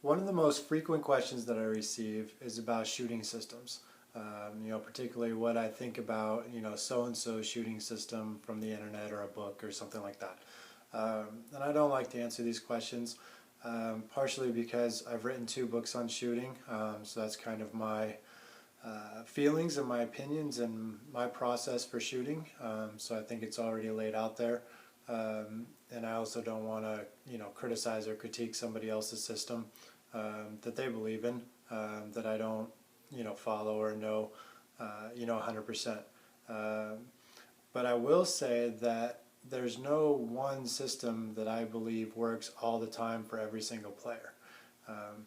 One of the most frequent questions that I receive is about shooting systems. Particularly what I think about, so-and-so shooting system from the internet or a book or something like that. And I don't like to answer these questions, partially because I've written 2 books on shooting, so that's kind of my feelings and my opinions and my process for shooting. So I think it's already laid out there. And I also don't want to, criticize or critique somebody else's system that they believe in, that I don't, follow or know, 100%. But I will say that there's no one system that I believe works all the time for every single player. Um,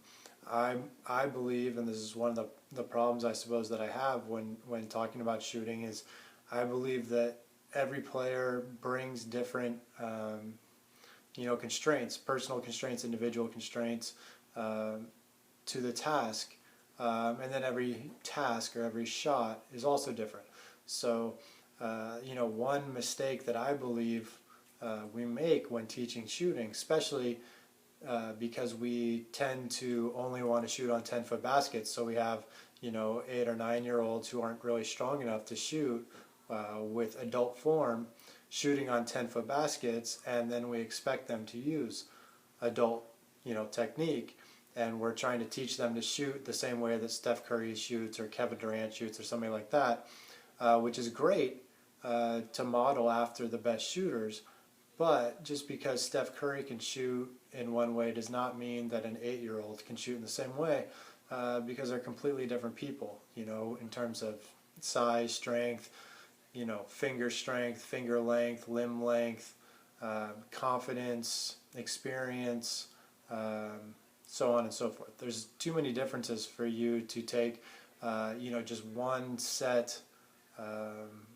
I believe, and this is one of the problems I suppose that I have when talking about shooting, is I believe that every player brings different constraints, personal constraints, individual constraints um, to the task, and then every task or every shot is also different. So, one mistake that I believe we make when teaching shooting, especially because we tend to only want to shoot on 10-foot baskets. So we have, 8 or 9 year olds who aren't really strong enough to shoot with adult form shooting on 10-foot baskets, and then we expect them to use adult, technique, and we're trying to teach them to shoot the same way that Steph Curry shoots or Kevin Durant shoots or somebody like that, which is great to model after the best shooters. But just because Steph Curry can shoot in one way does not mean that an 8-year-old can shoot in the same way, because they're completely different people, in terms of size, strength, finger length, limb length, confidence, experience, so on and so forth. There's too many differences for you to take, just one set um,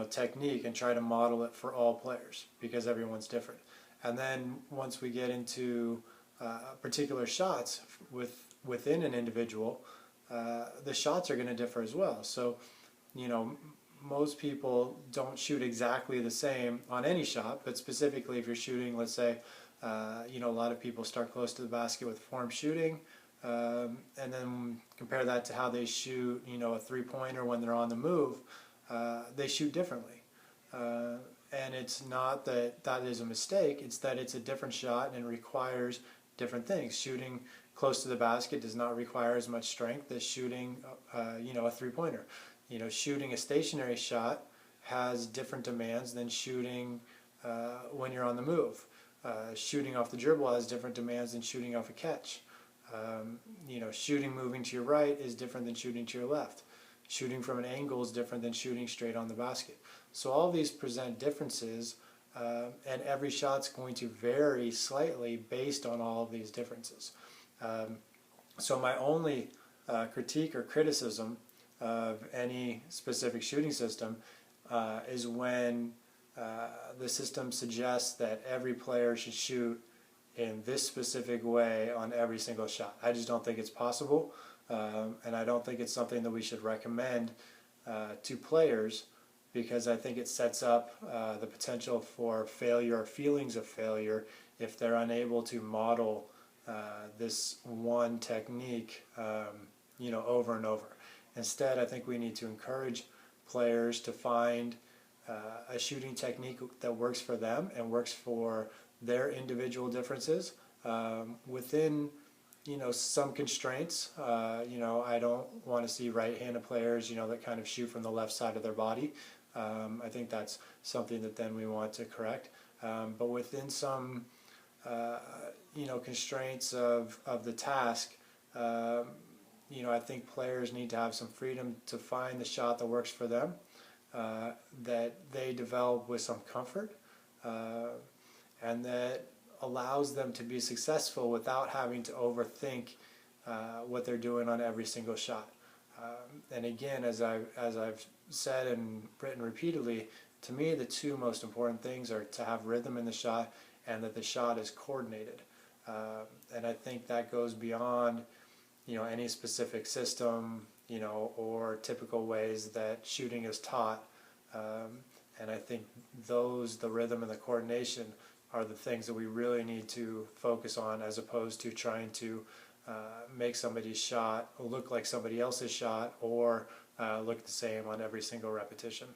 technique and try to model it for all players, because everyone's different. And then once we get into particular shots within an individual, the shots are going to differ as well. So, you know, most people don't shoot exactly the same on any shot, but specifically if you're shooting, let's say, a lot of people start close to the basket with form shooting, and then compare that to how they shoot, a three-pointer when they're on the move. They shoot differently. And it's not that that is a mistake, it's that it's a different shot and it requires different things. Shooting close to the basket does not require as much strength as shooting, a three-pointer. Shooting a stationary shot has different demands than shooting when you're on the move. Shooting off the dribble has different demands than shooting off a catch. Shooting moving to your right is different than shooting to your left. Shooting from an angle is different than shooting straight on the basket. So all these present differences, and every shot's going to vary slightly based on all of these differences. So my only critique or criticism of any specific shooting system is when the system suggests that every player should shoot in this specific way on every single shot. I just don't think it's possible, and I don't think it's something that we should recommend to players, because I think it sets up the potential for failure or feelings of failure if they're unable to model this one technique, over and over. Instead, I think we need to encourage players to find a shooting technique that works for them and works for their individual differences within, some constraints. I don't want to see right-handed players, that kind of shoot from the left side of their body. I think that's something that then we want to correct. But within some, constraints of the task, I think players need to have some freedom to find the shot that works for them, that they develop with some comfort, and that allows them to be successful without having to overthink what they're doing on every single shot. And again, as I've said and written repeatedly, to me the two most important things are to have rhythm in the shot and that the shot is coordinated. And I think that goes beyond any specific system, or typical ways that shooting is taught. And I think the rhythm and the coordination are the things that we really need to focus on, as opposed to trying to make somebody's shot look like somebody else's shot, or look the same on every single repetition.